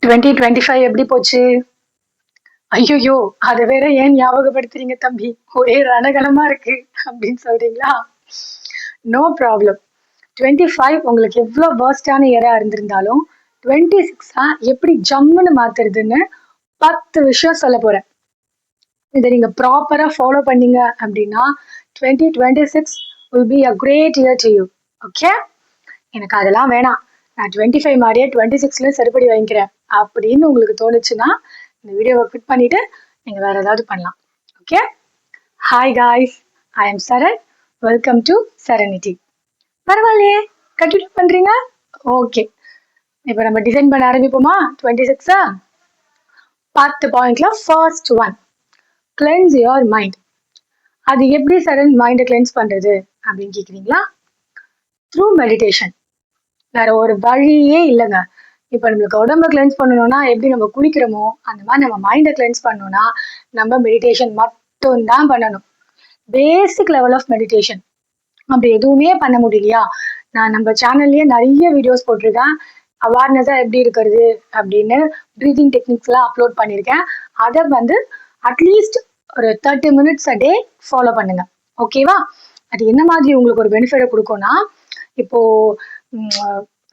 2025 எப்படி போச்சு? ஐயையோ! அத வேற ஏன் ஞாபகப்படுத்துறீங்க தம்பி? ஒரே ரணகலமா இருக்கு அப்படின்னு சொல்றீங்களா? No problem. 25 உங்களுக்கு எவ்ளோ வொர்ஸ்ட்டான இயரா இருந்திருந்தாலும், 26 எப்படி ஜம்முன்னு மாத்துறதுன்னு 10 விஷயம் சொல்லப் போறேன். இத நீங்க ப்ராப்பரா ஃபாலோ பண்ணீங்க அப்படின்னா, 2026 will be a great year to you. Okay? எனக்கு அதெல்லாம் வேணாம். நான் 25 மாரியே 26லயும் செருப்படி வாங்கிக்கிறேன். அப்படின்னு உங்களுக்கு தோணுச்சுன்னா, இந்த வீடியோவ குவிட் பண்ணிட்டு, நீங்க வேற ஏதாவது பண்ணலாம். Okay? Hi guys. I am Charan. Welcome to serenity. பரவாயில்லையே, கண்டினியூ பண்றீங்க? ஓகே. இப்போ நம்ம டிசைன் பண்ண ஆரம்பிப்போமா? 26 10 பாயிண்ட்ல first one, cleanse your mind. அது எப்படி சரண் மைண்டை கிளென்ஸ் பண்றது அப்படின்னு கேக்குறீங்களா? Through meditation. வேற ஒரு வழியே இல்லைங்க. இப்போ நம்மளுக்கு உடம்ப கிளென்ஸ் பண்ணணும்னா எப்படி நம்ம குளிக்கிறோமோ அந்த மாதிரி நம்ம மைண்டை கிளென்ஸ் பண்ணணும்னா நம்ம மெடிடேஷன் மட்டும்தான் பண்ணணும். Basic level of meditation. அப்படி எதுவுமே பண்ண முடியலையா, நான் நம்ம சேனல்லையே நிறைய வீடியோஸ் போட்டிருக்கேன். அவேர்னஸா எப்படி இருக்கிறது அப்படின்னு ப்ரீதிங் டெக்னிக்ஸ்லாம் அப்லோட் பண்ணியிருக்கேன். அதை வந்து அட்லீஸ்ட் ஒரு 30 minutes a day ஃபாலோ பண்ணுங்க. ஓகேவா? அது என்ன மாதிரி உங்களுக்கு ஒரு பெனிஃபிட்டை கொடுக்கும்னா, இப்போ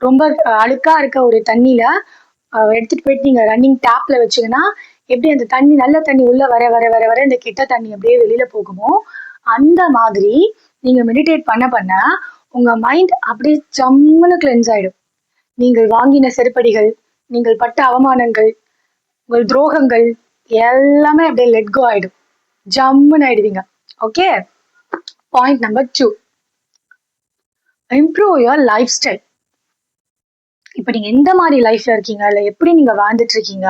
ரொம்ப அழுக்கா இருக்க ஒரு தண்ணியில எடுத்துட்டு போயிட்டு நீங்க ரன்னிங் டேப்ல வச்சீங்கன்னா எப்படி அந்த தண்ணி நல்ல தண்ணி உள்ள வர வர வர வர இந்த கெட்ட தண்ணி அப்படியே வெளியில போகுமோ, அந்த மாதிரி நீங்க மெடிடேட் பண்ண பண்ண உங்க மைண்ட் அப்படியே ஜம்முன்னு கிளென்ஸ் ஆயிடும். நீங்கள் வாங்கின செருப்படிகள், நீங்கள் பட்ட அவமானங்கள், உங்கள் துரோகங்கள் எல்லாமே அப்படியே லெட் கோ ஆயிடும். ஜம்முன்னு ஆயிடுவீங்க. Okay? Point number 2, improve your life style. இப்போ நீங்க எந்த மாதிரி லைஃப்ல இருக்கீங்க, இல்லை எப்படி நீங்க வாழ்ந்துட்டு இருக்கீங்க,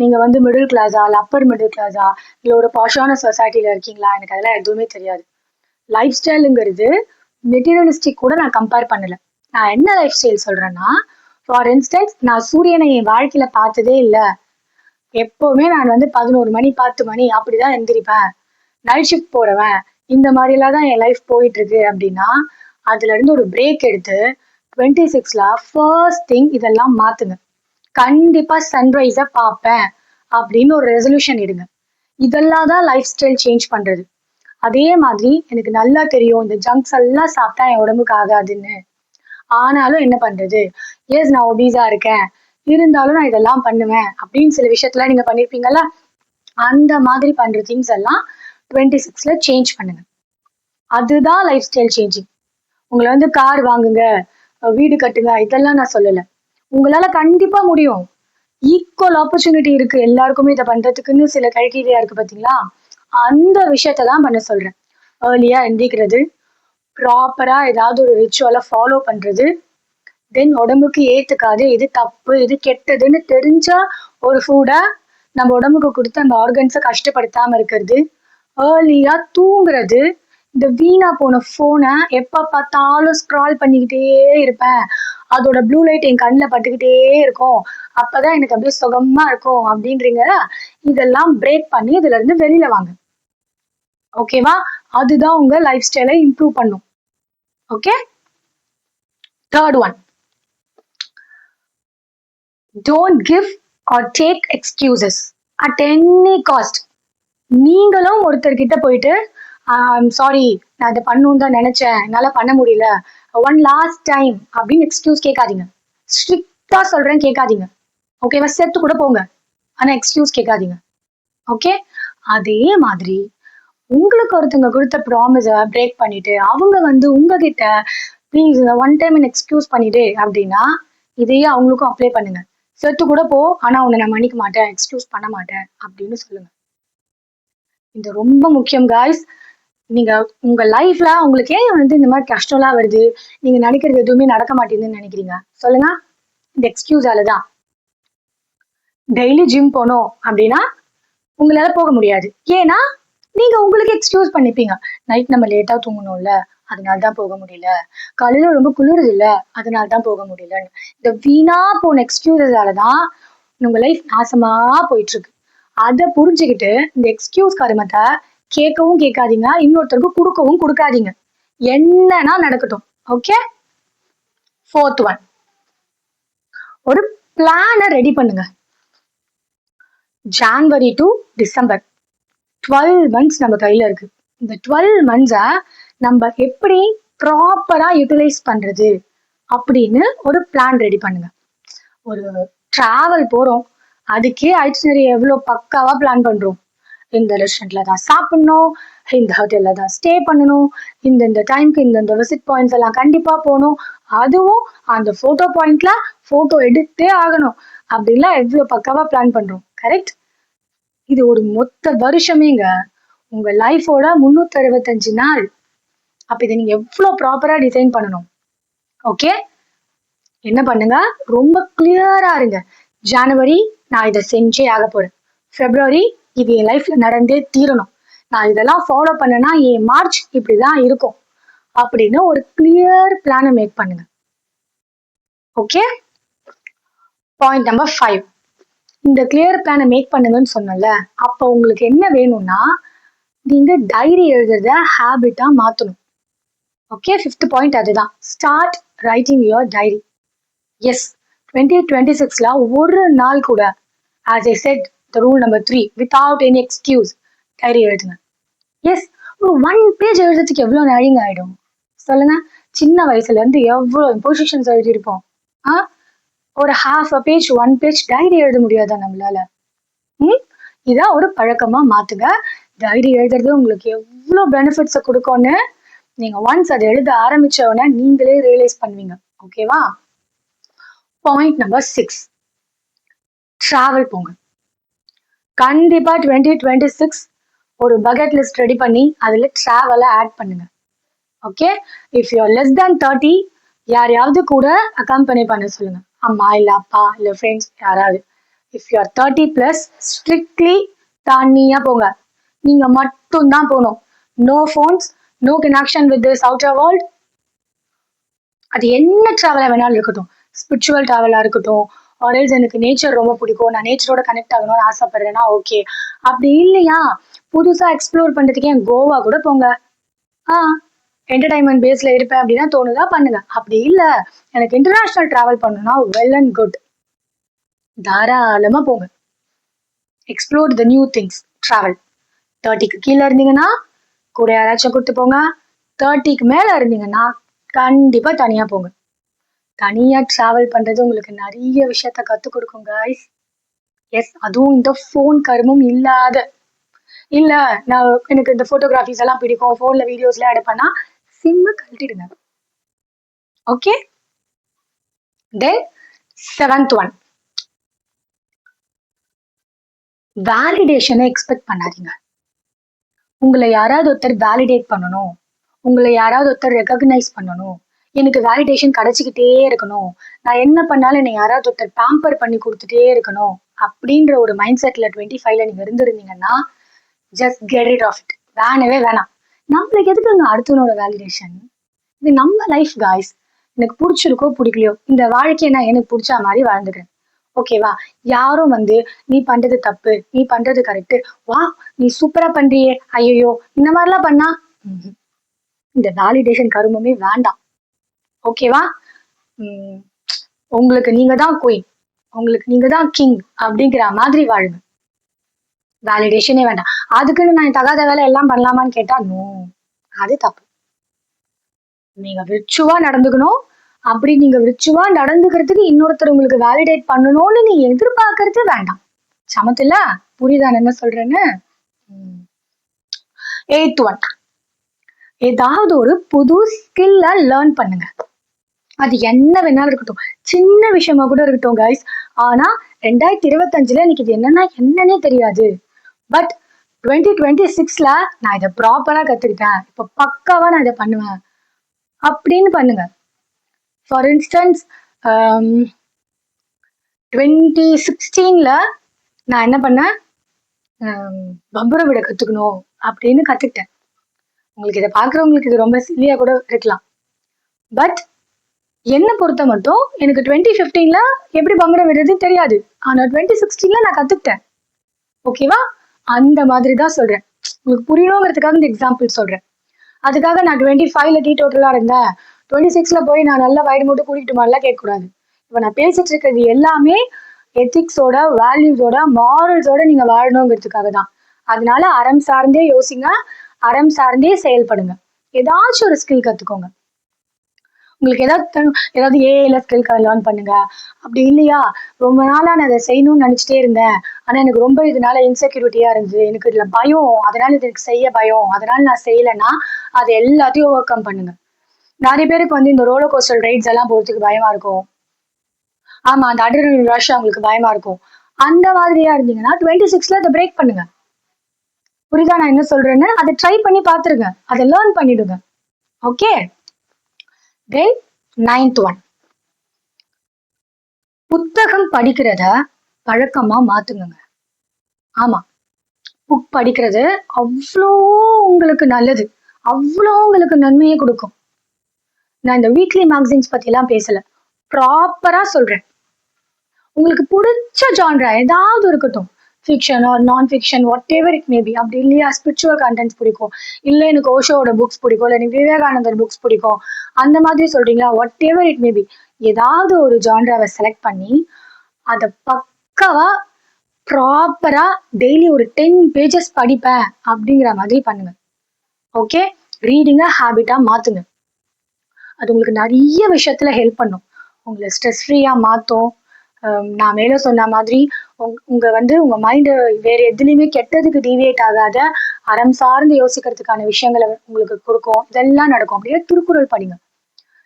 நீங்க வந்து மிடில் கிளாஸா இல்லை அப்பர் மிடில் கிளாஸா இல்லை ஒரு பாஷான சொசைட்டில இருக்கீங்களா, எனக்கு அதெல்லாம் எதுவுமே தெரியாது. லைஃப் ஸ்டைலுங்கிறது மெட்டீரியலிஸ்டிக் கூட நான் கம்பேர் பண்ணல. நான் என்ன லைஃப் ஸ்டைல் சொல்றேன்னா, ஃபார் இன்ஸ்டன்ஸ் நான் சூரியனை என் வாழ்க்கையில பார்த்ததே இல்லை. எப்பவுமே நான் வந்து 11 மணி 10 மணி அப்படிதான் எந்திரிப்பேன். நைட் ஷிஃப்ட் போறவன், இந்த மாதிரிலாம் தான் என் லைஃப் போயிட்டு இருக்கு அப்படின்னா, அதுல இருந்து ஒரு பிரேக் எடுத்து 26ல ஃபர்ஸ்ட் திங் இதெல்லாம் மாத்துங்க. கண்டிப்பா சன்ரைஸ பார்ப்பேன் அப்படின்னு ஒரு ரெசல்யூஷன் எடுங்க. இதெல்லாம் தான் லைஃப் ஸ்டைல் சேஞ்ச் பண்றது. அதே மாதிரி எனக்கு நல்லா தெரியும் இந்த ஜங்க்ஸ் எல்லாம் சாப்பிட்டா என் உடம்புக்கு ஆகாதுன்னு. ஆனாலும் என்ன பண்றது, எஸ் நான் ஒபீஸா இருக்கேன், இருந்தாலும் நான் இதெல்லாம் பண்ணுவேன் அப்படின்னு சில விஷயத்துல நீங்க பண்ணிருப்பீங்கல்ல, அந்த மாதிரி பண்ற திங்ஸ் எல்லாம் 26ல சேஞ்ச் பண்ணுங்க. அதுதான் லைஃப் ஸ்டைல் சேஞ்சிங். உங்களை வந்து கார் வாங்குங்க, வீடு கட்டுங்க, இதெல்லாம் நான் சொல்லல. உங்களால கண்டிப்பா முடியும். ஈக்குவல் ஆப்பர்ச்சுனிட்டி இருக்கு எல்லாருக்குமே இதை பண்றதுக்குன்னு சில கிரைட்டீரியா இருக்கு பாத்தீங்களா, அந்த விஷயத்த தான் பண்ண சொல்றேன். ஏர்லியா எந்திரிக்கிறது, ப்ராப்பரா ஏதாவது ஒரு ரிச்சுவலை ஃபாலோ பண்றது, தென் உடம்புக்கு ஏத்துக்காது எது தப்பு எது கெட்டதுன்னு தெரிஞ்சா ஒரு ஃபுட்டை நம்ம உடம்புக்கு கொடுத்து அந்த ஆர்கன்ஸை கஷ்டப்படுத்தாம இருக்கிறது, ஏர்லியா தூங்குறது. இந்த வீணா போன போனை எப்ப பார்த்தாலும் ஸ்க்ரால் பண்ணிக்கிட்டே இருப்பேன், அதோட ப்ளூ லைட் என் கண்ணில் பட்டுக்கிட்டே இருக்கும், அப்பதான் எனக்கு அப்படியே சுகமா இருக்கும் அப்படின்றீங்க. இதெல்லாம் பிரேக் பண்ணி இதுல இருந்து வெளியில வாங்க. ஓகேவா? அதுதான் உங்க லைஃப் ஸ்டைலை இம்ப்ரூவ் பண்ணும். Okay? Third one, don't give or take excuses at any cost. நீங்களும் ஒருத்தர்கிட்ட போயிட்டு சாரி நான் இதை பண்ணணும்னு தான் நினைச்சேன், என்னால பண்ண முடியல, ஒன் லாஸ்ட் டைம் அப்படின்னு எக்ஸ்கியூஸ் கேட்காதீங்க. ஸ்ட்ரிக்டா சொல்றேன், கேட்காதீங்க. ஓகேவா? செத்து கூட போங்க, ஆனா எக்ஸ்கியூஸ் கேட்காதீங்க. ஓகே? அதே மாதிரி உங்களுக்கு ஒருத்தவங்க கொடுத்த ப்ராமிஸை பிரேக் பண்ணிட்டு அவங்க வந்து உங்ககிட்ட ப்ளீஸ் ஒன் டைம் எக்ஸ்கியூஸ் பண்ணிடு அப்படின்னா, இதையே அவங்களுக்கும் அப்ளை பண்ணுங்க. செத்து கூட போ, ஆனா உன்னை நான் மன்னிக்க மாட்டேன், எக்ஸ்கியூஸ் பண்ண மாட்டேன் அப்படின்னு சொல்லுங்க. இது ரொம்ப முக்கியம் காய்ஸ். நீங்க உங்க லைஃப்ல உங்களுக்கு ஏன் வந்து இந்த மாதிரி கஷ்டம்லாம் வருது, நீங்க நினைக்கிறது எதுவுமே நடக்க மாட்டேங்குதுன்னு நினைக்கிறீங்க சொல்லுங்க? இந்த எக்ஸ்கியூஸால தான். டெய்லி ஜிம் போனோம் அப்படின்னா உங்களால போக முடியாது. ஏன்னா நீங்க உங்களுக்கு எக்ஸ்கியூஸ் பண்ணிப்பீங்க. நைட் நம்ம லேட்டா தூங்கணும்ல, அதனால தான் போக முடியல, காலையில ரொம்ப குளிருது இல்ல, அதனால தான் போக முடியலன்னு. இந்த வீணா போன எக்ஸ்கியூஸால தான் உங்க லைஃப் நாசமா போயிட்டு இருக்கு. அதை புரிஞ்சுக்கிட்டு இந்த எக்ஸ்கியூஸ் கருமத்தை கேட்கவும் கேட்காதீங்க, இன்னொருத்தருக்கு கொடுக்கவும் கொடுக்காதீங்க. என்னன்னா நடக்கட்டும். ஓகே? ஃபோர்த் ஒன், ஒரு பிளானை ரெடி பண்ணுங்க. ஜான்வரி டு டிசம்பர் 12 மந்த்ஸ் நம்ம கையில இருக்கு. இந்த 12 மந்த்ஸை நம்ம எப்படி ப்ராப்பரா யூட்டிலைஸ் பண்றது அப்படின்னு ஒரு பிளான் ரெடி பண்ணுங்க. ஒரு டிராவல் போறோம், அதுக்கே ஐட்னரி எவ்வளோ பக்காவா பிளான் பண்றோம். இந்த ரெஸ்டாரண்ட்ல தான் சாப்பிடணும், இந்த ஹோட்டல்ல தான் ஸ்டே பண்ணணும், இந்த டைம்க்கு இந்த விசிட் பாயிண்ட்ஸ் எல்லாம் கண்டிப்பா போகணும், அதுவும் அந்த போட்டோ பாயிண்ட்ல போட்டோ எடுத்தே ஆகணும் அப்படின்லாம் எவ்வளவு பக்காவா பிளான் பண்றோம். கரெக்ட்? இது ஒரு மொத்த வருஷமேங்க, உங்க லைஃபோட 365 நாள். அப்ப இதை நீங்க எவ்வளவு ப்ராப்பரா டிசைன் பண்ணணும். ஓகே, என்ன பண்ணுங்க, ரொம்ப கிளியரா இருங்க. ஜனவரி நான் இதை செஞ்சே ஆக போறேன், பிப்ரவரி இது என் லைஃப்ல நடந்தே தீரணும், நான் இதெல்லாம் ஃபாலோ பண்ணனா என் மார்ச் இப்படிதான் இருக்கும் அப்படின்னு ஒரு கிளியர் பிளானை மேக் பண்ணுங்க. Okay, point number 5. இந்த கிளியர் பிளானை மேக் பண்ணுங்கன்னு சொன்னல, அப்ப உங்களுக்கு என்ன வேணும்னா நீங்க டைரி எழுதுறத ஹேபிட்டா மாத்தணும். ஓகே, 5th பாயிண்ட் அதுதான், start writing your diary. Yes, 2026ல ஒரு நாள் கூட, as I said, the rule number 3, without any excuse diary எழுதுங்க. எஸ், ஒரு 1 பேஜ் எழுதுறதுக்கு எவ்வளவு நாழிங்க ஆயிடும் சொல்லுங்க? சின்ன வயசுல இருந்து எவ்வளவு பொசிஷன்ஸ் எழுதியிருப்போம். ஒரு half a page 1 page diary எழுத முடியாதா நம்மளால? இதான் ஒரு பழக்கமா மாத்துங்க. டைரி எழுதுறது உங்களுக்கு எவ்வளவு பெனிஃபிட்ஸை கொடுக்கும்னு நீங்க ஒன்ஸ் அதை எழுத ஆரம்பிச்ச உடனே நீங்களே ரியலைஸ் பண்ணுவீங்க. ஓகேவா? பாயிண்ட் நம்பர் 6, டிராவல் போங்க. கண்டிப்பா 2026 ஒரு பக்கெட் லிஸ்ட் ரெடி பண்ணி அதுல டிராவலை ஆட் பண்ணுங்க. Okay, if you are less than 30, யாரையாவது கூட அக்கம்பெனி பண்ண சொல்லுங்க, அம்மா இல்ல அப்பா இல்ல ஃப்ரெண்ட்ஸ் யாராவது. இஃப் யூ ஆர் 30+, ஸ்ட்ரிக்ட்லி தனியா போங்க, நீங்க மட்டும் தான் போகணும். No phones, no connection with this outer world. அது என்ன டிராவலா வேணாலும் இருக்கட்டும், ஸ்பிரிச்சுவல் டிராவலா இருக்கட்டும், ஆர்எல்ஸ் எனக்கு நேச்சர் ரொம்ப பிடிக்கும், நான் நேச்சரோட கனெக்ட் ஆகணும்னு ஆசைப்படுறேன்னா ஓகே. அப்படி இல்லையா, புதுசா எக்ஸ்ப்ளோர் பண்றதுக்கு ஏன் கோவா கூட போங்க. என்டர்டைன்மெண்ட் பேஸ்ல இருப்பேன் அப்படின்னா தோணுதா பண்ணுங்க. அப்படி இல்ல எனக்கு இன்டர்நேஷனல் டிராவல் பண்ணணும்னா வெல் அண்ட் குட், தாராளமா போங்க. Explore the new things, travel. 30க்கு கீழே இருந்தீங்கன்னா கூட யாராச்சும் கூட்டு போங்க. 30க்கு மேல இருந்தீங்கன்னா கண்டிப்பா தனியா போங்க. தனியா டிராவல் பண்றது உங்களுக்கு நிறைய விஷயத்த கத்து கொடுக்கும் guys. எஸ், அதுவும் இந்த போன் கருமும் இல்லாத. இல்ல நான் எனக்கு இந்த போட்டோகிராஃபிஸ் எல்லாம் பிடிக்கும், போன்ல வீடியோஸ்ல எடுப்பேன்னா சிம்ம கழட்டிடுங்க. ஓகே, தென் 7th one, வேலிடேஷனை எக்ஸ்பெக்ட் பண்ணாதீங்க. உங்களை யாராவது ஒருத்தர் வேலிடேட் பண்ணணும், உங்களை யாராவது ஒருத்தர் ரெகக்னைஸ் பண்ணணும், எனக்கு வேலிடேஷன் கிடைச்சிக்கிட்டே இருக்கணும், நான் என்ன பண்ணாலும் என்னை யாராவது ஒருத்தர் பேம்பர் பண்ணி கொடுத்துட்டே இருக்கணும் அப்படின்ற ஒரு மைண்ட் செட்ல 25ல நீங்க இருந்திருந்தீங்கன்னா just get it off it. வேணவே வேணாம். நம்மளுக்கு எதுக்குங்க அடுத்தவனோட வேலிடேஷன்? இது நம்ம லைஃப் காய்ஸ். எனக்கு பிடிச்சிருக்கோ பிடிக்கலையோ இந்த வாழ்க்கையை நான் எனக்கு பிடிச்ச மாதிரி வாழ்ந்துக்கிறேன். ஓகேவா? யாரும் நீ பண்றது தப்பு, நீ பண்றது கரெக்ட், வா நீ சூப்பரா பண்றியே, ஐயோ இந்த மாதிரிலாம் பண்ணா இந்த வேலிடேஷன் கருமமே வேண்டாம். ஓகேவா? உங்களுக்கு நீங்க தான் குயின், உங்களுக்கு நீங்க தான் கிங் அப்படிங்கிற மாதிரி வாழுங்க. வேலிடேஷனே வேண்டாம். அதுக்குன்னு நான் தகாத வேலை எல்லாம் பண்ணலாமான்னு கேட்டா நோ, அது தப்பு. நீங்க விர்ச்சுவா நடந்துக்கணும். அப்படி நீங்க விர்ச்சுவா நடந்துக்கிறதுக்கு இன்னொருத்தர் உங்களுக்கு வேலிடேட் பண்ணணும்னு நீ எதிர்பார்க்கறது வேண்டாம். சமத்துல புரியுதா என்ன சொல்றேன்னு? 8th one, ஏதாவது ஒரு புது ஸ்கில்ல லேர்ன் பண்ணுங்க. அது என்ன வேணாலும் இருக்கட்டும், சின்ன விஷயமா கூட இருக்கட்டும் கைஸ். ஆனா 2025ல எனக்கு இது என்னன்னே தெரியாது, பட் 2026ல நான் இதை ப்ராப்பரா கத்துக்கிட்டேன், இப்ப பக்காவா நான் இதை பண்ணுவேன் அப்படின்னு பண்ணுங்க. ஃபார் இன்ஸ்டன்ஸ் 2016ல நான் என்ன பண்ணேன், பம்பர விட கத்துக்கணும் அப்படின்னு கத்துக்கிட்டேன். உங்களுக்கு இதை பாக்குறவங்களுக்கு இது ரொம்ப சில்லியா கூட இருக்கலாம், பட் என்ன பொறுத்த மட்டும் எனக்கு 2015ல எப்படி பம்பரம் விடுறது தெரியாது, ஆனா 2016ல நான் கத்துக்கிட்டேன். ஓகேவா? அந்த மாதிரி தான் சொல்றேன், உங்களுக்கு புரியணுங்கிறதுக்காக இந்த எக்ஸாம்பிள் சொல்றேன். அதுக்காக நான் 25ல டீ டோட்டலா இருந்தேன், 26ல போய் நான் நல்லா வயிறு மட்டும் கூட்டிட்டு மாதிரிலாம் கேட்கக்கூடாது. இப்ப நான் பேசிட்டு இருக்கிறது எல்லாமே எத்திக்ஸோட, வேல்யூஸோட, மாரல்ஸோட நீங்க வாழணுங்கிறதுக்காக தான். அதனால அறம் சார்ந்தே யோசிங்க, அறம் சார்ந்தே செயல்படுங்க. ஏதாச்சும் ஒரு ஸ்கில் கத்துக்கோங்க. உங்களுக்கு ஏதாவது ஏஐல ஸ்கில் லேர்ன் பண்ணுங்க. அப்படி இல்லையா, ரொம்ப நாளா நான் அதை செய்யணும்னு நினைச்சிட்டே இருந்தேன், ஆனா எனக்கு ரொம்ப இதனால இன்செக்யூரிட்டியா இருந்துச்சு, எனக்கு இதுல பயம், அதனால இது எனக்கு செய்ய பயம், அதனால நான் செய்யலைன்னா அது எல்லாத்தையும் ஓவர் கம் பண்ணுங்க. நிறைய பேருக்கு வந்து இந்த ரோலர் கோஸ்டர் ரைட்ஸ் எல்லாம் போறதுக்கு பயமா இருக்கும். ஆமா, அந்த அட்ரினலின் ரஷ் அவங்களுக்கு பயமா இருக்கும். அந்த மாதிரியா இருந்தீங்கன்னா 26ல அதை பிரேக் பண்ணுங்க. புரியுதா நான் என்ன சொல்றேன்னு? அதை ட்ரை பண்ணி பாத்துருங்க, அதை லேர்ன் பண்ணிடுங்க. ஓகே, தென் 9th ஒன், புத்தகம் படிக்கிறத பழக்கமா மாத்துங்க. ஆமா, புக் படிக்கிறது அவ்வளோ உங்களுக்கு நல்லது, அவ்வளோ உங்களுக்கு நன்மையை கொடுக்கும். நான் இந்த வீக்லி மேகசின்ஸ் பத்தி எல்லாம் பேசல, ப்ராப்பரா சொல்றேன். உங்களுக்கு பிடிச்ச ஜான்ரா ஏதாவது இருக்கட்டும், ஃபிக்ஷன் ஆர் நான் fiction, what ever it maybe. அப்படி இல்லையா ஸ்பிரிச்சுவல் கண்டென்ட்ஸ் பிடிக்கும், இல்லை எனக்கு ஓஷோட புக்ஸ் பிடிக்கும், இல்லை எனக்கு விவேகானந்தர் புக்ஸ் பிடிக்கும், அந்த மாதிரி சொல்றீங்களா, வாட் எவர் இட் மேபி, ஏதாவது ஒரு ஜான்ராவை செலக்ட் பண்ணி அதை பக்காவா ப்ராப்பரா டெய்லி ஒரு 10 பேஜஸ் படிப்பேன் அப்படிங்கிற மாதிரி பண்ணுங்க. ஓகே, ரீடிங்கை ஹேபிட்டா மாத்துங்க. அது உங்களுக்கு நிறைய விஷயத்துல ஹெல்ப் பண்ணும், உங்களை ஸ்ட்ரெஸ் ஃப்ரீயா மாத்தும். நான் மேலே சொன்ன மாதிரி உங்க மைண்டு வேற எதுலையுமே கெட்டதுக்கு டீவியேட் ஆகாத அறம் சார்ந்து யோசிக்கிறதுக்கான விஷயங்களை உங்களுக்கு கொடுக்கும். இதெல்லாம் நடக்கும். அப்படியே திருக்குறள் படிங்க,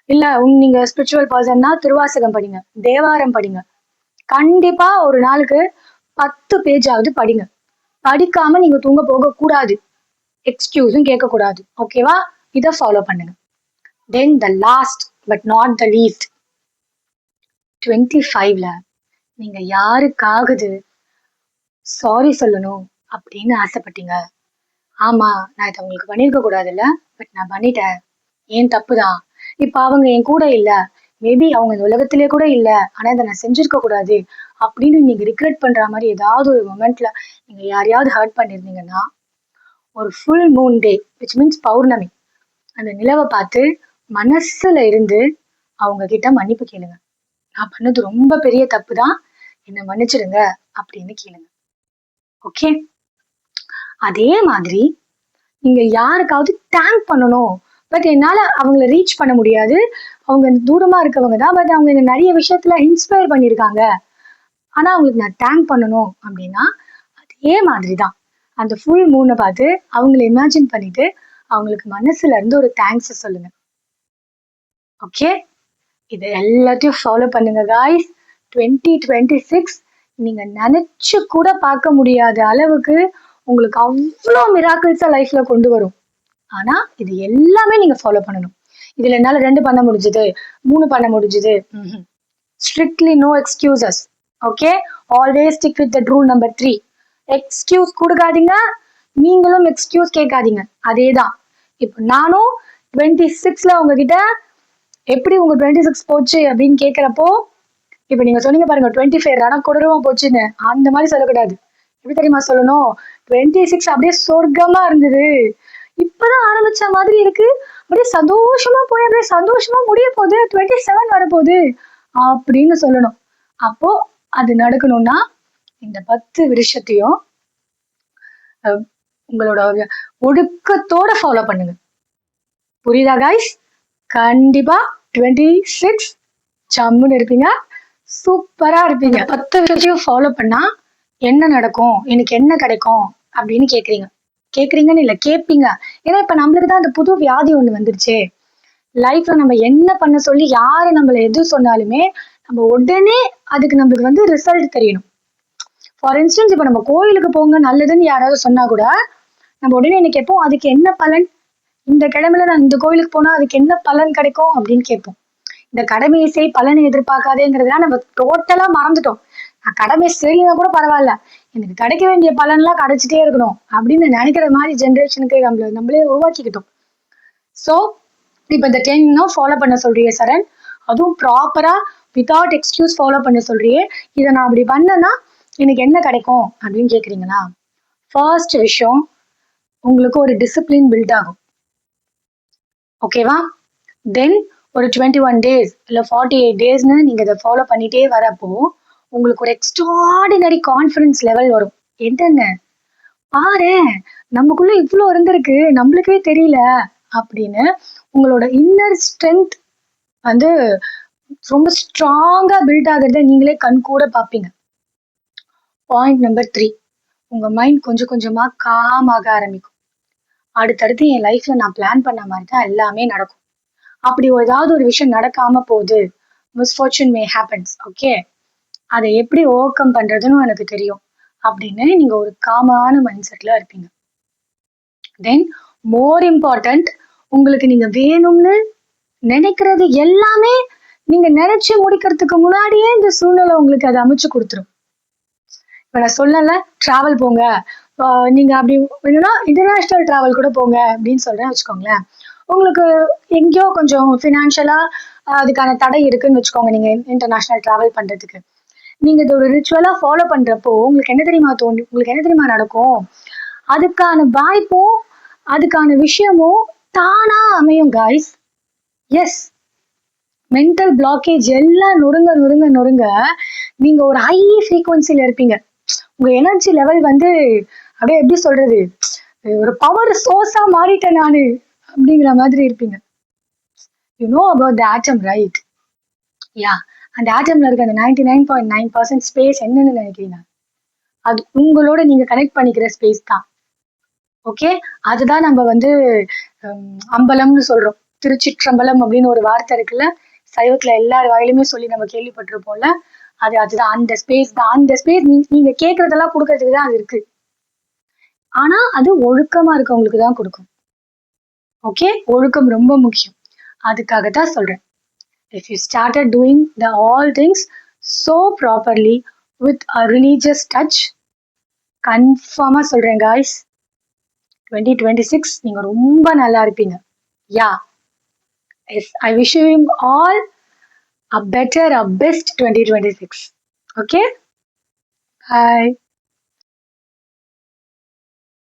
இல்ல நீங்க ஸ்பிரிச்சுவல் பர்சன்னா திருவாசகம் படிங்க, தேவாரம் படிங்க. கண்டிப்பா ஒரு நாளுக்கு 10 பேஜாவது படிங்க. படிக்காம நீங்க தூங்க போக கூடாது, எக்ஸ்கியூஸும் கேட்க கூடாது. ஓகேவா, இதை ஃபாலோ பண்ணுங்க. Then the last but not the least, 25ல நீங்க யாருக்காகுது சாரி சொல்லணும் அப்படின்னு ஆசைப்பட்டீங்க. ஆமா, நான் இதை உங்களுக்கு பண்ணிருக்க கூடாது இல்ல, பட் நான் பண்ணிட்டேன், ஏன் தப்புதான். இப்ப அவங்க என் கூட இல்ல, மேபி அவங்க இந்த உலகத்திலே கூட இல்ல, ஆனா இதை நான் செஞ்சிருக்க கூடாது அப்படின்னு நீங்க ரிக்ரெட் பண்ற மாதிரி ஏதாவது ஒரு மொமெண்ட்ல நீங்க யாரையாவது ஹர்ட் பண்ணிருந்தீங்கன்னா, ஒரு full moon day which means பௌர்ணமி, அந்த நிலவை பார்த்து மனசுல இருந்து அவங்க கிட்ட மன்னிப்பு கேளுங்க. நான் பண்ணது ரொம்ப பெரிய தப்பு தான், என்னை மன்னிச்சிடுங்க அப்படின்னு கேளுங்க. ஓகே, அதே மாதிரி நீங்க யாருக்காவது தேங்க் பண்ணணும், பட் என்னால அவங்கள ரீச் பண்ண முடியாது, அவங்க தூரமா இருக்கவங்க தான், பட் அவங்க என்ன நிறைய விஷயத்துல இன்ஸ்பயர் பண்ணியிருக்காங்க, ஆனா அவங்களுக்கு நான் தேங்க் பண்ணணும் அப்படின்னா அதே மாதிரிதான் அந்த ஃபுல் மூனை பார்த்து அவங்கள இமேஜின் பண்ணிட்டு அவங்களுக்கு மனசுல இருந்து ஒரு தேங்க்ஸ் சொல்லுங்க. ஓகே, இதை எல்லாத்தையும் ஃபாலோ பண்ணுங்க காய்ஸ். 2026 நீங்க நினைச்சு கூட பார்க்க முடியாத அளவுக்கு உங்களுக்கு அவ்வளோ மிராக்கிள்ஸா லைஃப்ல கொண்டு வரும். ஆனா இது எல்லாமே நீங்க ஃபாலோ பண்ணணும். இதுல என்னால 2 பண்ண முடிஞ்சது, 3 பண்ண முடிஞ்சது, strictly no excuses. Okay, always stick with the rule number 3. Excuse கொடுக்காதீங்க, நீங்களும் எக்ஸ்கியூஸ் கேட்காதீங்க. அதேதான். இப்போ நானும் 26ல உங்ககிட்ட எப்படி உங்க 26 போச்சு அப்படின்னு கேட்கிறப்போ, இப்ப நீங்க சொன்னீங்க பாருங்க 25 ஆனா கொடூரமா போச்சுன்னு, அந்த மாதிரி சொல்லக்கூடாது. எப்படி தெரியுமா சொல்லணும், 26 அப்படியே சொர்க்கமா இருந்தது, இப்பதான் ஆரம்பிச்ச மாதிரி இருக்கு, அப்படியே சந்தோஷமா போய் அப்படியே சந்தோஷமா முடிய போகுது, 27 வரப்போகுது அப்படின்னு சொல்லணும். அப்போ அது நடக்கணும்னா இந்த 10 விஷயத்தையும் உங்களோட ஒழுக்கத்தோட ஃபாலோ பண்ணுங்க. புரியுதா காய்ஸ்? கண்டிப்பா 26 ஜம்முன்னு இருப்பீங்க, சூப்பரா இருப்பீங்க. 10 விஷயத்தையும் ஃபாலோ பண்ணா என்ன நடக்கும், எனக்கு என்ன கிடைக்கும் அப்படின்னு கேக்குறீங்கன்னு இல்ல, கேட்பீங்க. ஏன்னா இப்ப நம்மளுக்கு தான் அந்த புது வியாதி ஒண்ணு வந்துருச்சு. லைஃப்ல நம்ம என்ன பண்ண சொல்லி யாரு நம்மள எது சொன்னாலுமே நம்ம உடனே அதுக்கு நம்மளுக்கு வந்து ரிசல்ட் தெரியணும். ஃபார் இன்ஸ்டன்ஸ் இப்ப நம்ம கோயிலுக்கு போங்க நல்லதுன்னு யாராவது சொன்னா கூட நம்ம உடனே என்ன கேட்போம், அதுக்கு என்ன பலன், இந்த கிழமையில நான் இந்த கோயிலுக்கு போனா அதுக்கு என்ன பலன் கிடைக்கும் அப்படின்னு கேட்போம். இந்த கடமையை செய் பலனை எதிர்பார்க்காதேங்கிறதுலாம் நம்ம டோட்டலா மறந்துட்டோம். நான் கடமை செய்யலைன்னா கூட பரவாயில்ல, எனக்கு கிடைக்க வேண்டிய பலன்லாம் கிடைச்சிட்டே இருக்கணும் அப்படின்னு நினைக்கிற மாதிரி ஜென்ரேஷனுக்கு நம்மளே உருவாக்கிக்கிட்டோம். ஸோ இப்ப இந்த 10 ஃபாலோ பண்ண சொல்றியே சரண், அதுவும் ப்ராப்பரா வித்தவுட் எக்ஸ்கியூஸ் ஃபாலோ பண்ண சொல்றியே, இதை நான் அப்படி பண்ணேன்னா எனக்கு என்ன கிடைக்கும் அப்படின்னு கேக்குறீங்களா? ஃபர்ஸ்ட் விஷயம், உங்களுக்கு ஒரு டிசிப்ளின் பில்ட் ஆகும். ஓகேவா? தென் ஒரு 21 days இல்ல 48 daysன்னு நீங்க இதை ஃபாலோ பண்ணிட்டே வரப்போ உங்களுக்கு ஒரு எக்ஸ்ட்ராடினரி கான்ஃபிடன்ஸ் லெவல் வரும். என்னென்ன பாரு, நமக்குள்ள இவ்வளோ இருந்திருக்கு, நம்மளுக்கே தெரியல அப்படின்னு உங்களோட இன்னர் ஸ்ட்ரென்த் வந்து ரொம்ப ஸ்ட்ராங்கா பில்ட் ஆகுறத நீங்களே கண் கூட பார்ப்பீங்க. பாயிண்ட் நம்பர் 3, உங்க மைண்ட் கொஞ்சம் கொஞ்சமா காம் ஆக ஆரம்பிக்கும். அடுத்தடுத்து என் லைஃப்ல நான் பிளான் பண்ண மாதிரி தான் எல்லாமே நடக்கும். அப்படி ஏதாவது ஒரு விஷயம் நடக்காம போகுது, மிஸ்ஃபார்ச்சூன் மே ஹேப்பன்ஸ், ஓகே, அதை எப்படி ஓவர் கம் பண்றதுன்னு எனக்கு தெரியும் அப்படின்னு நீங்க ஒரு காமான மைண்ட் செட்ல இருப்பீங்க. தென் மோர் இம்பார்ட்டன்ட், உங்களுக்கு நீங்க வேணும்னு நினைக்கிறது எல்லாமே நீங்க நினைச்சு முடிக்கிறதுக்கு முன்னாடியே இந்த சூழ்நிலை உங்களுக்கு அதை அமைச்சு கொடுத்துரும். இப்ப நான் சொல்லல டிராவல் போங்க, நீங்க அப்படி வேணும்னா இன்டர்நேஷனல் டிராவல் கூட போங்க அப்படின்னு சொல்றேன் வச்சுக்கோங்களேன். உங்களுக்கு எங்கேயோ கொஞ்சம் ஃபினான்ஷியலா அதுக்கான தடை இருக்குன்னு வச்சுக்கோங்க, நீங்க இன்டர்நேஷனல் டிராவல் பண்றதுக்கு. நீங்க இது ஒரு ரிச்சுவலா ஃபாலோ பண்றப்போ உங்களுக்கு என்ன தெரியுமா தோணும், உங்களுக்கு என்ன தெரியுமா நடக்கும், அதுக்கான வாய்ப்பும் அதுக்கான விஷயமும் தானா அமையும் காய்ஸ். எஸ், மென்டல் பிளாக்கேஜ் எல்லாம் நொறுங்க நொறுங்க நொறுங்க நீங்க ஒரு ஹை ஃப்ரீக்வன்சில இருப்பீங்க. உங்க எனர்ஜி லெவல் வந்து அப்படியே எப்படி சொல்றது, ஒரு பவர் சோர்ஸா மாறிட்டேன் நானு அப்படிங்கிற மாதிரி இருப்பீங்க. You know about the autumn right? Yeah, அந்த ஆட்டம்ல இருக்க அந்த 99.9% ஸ்பேஸ் என்னன்னு நினைக்கிறீங்க? அது உங்களோட நீங்க கனெக்ட் பண்ணிக்கிற ஸ்பேஸ் தான். ஓகே, அதுதான் நம்ம வந்து அம்பலம்னு சொல்றோம். திருச்சிற்றம்பலம் அப்படின்னு ஒரு வார்த்தை இருக்குல்ல, சைவத்துல எல்லார் வாயிலுமே சொல்லி நம்ம கேள்விப்பட்டிருப்போம்ல, அதுதான் அந்த ஸ்பேஸ் தான். அந்த ஸ்பேஸ் நீங்க கேட்கறதெல்லாம் கொடுக்கறதுக்கு தான் அது இருக்கு. ஆனா அது ஒழுக்கமா இருக்கவங்களுக்கு தான் கொடுக்கும். ஓகே, ஒழுக்கம் ரொம்ப முக்கியம். அதுக்காக தான் சொல்றேன், if you started doing the all things so properly with a religious touch, கன்ஃபார்மா சொல்றேன் guys, 2026 நீங்க ரொம்ப நல்லா இருப்பீங்க. யா, I wish you all a better, a best 2026. Okay, bye.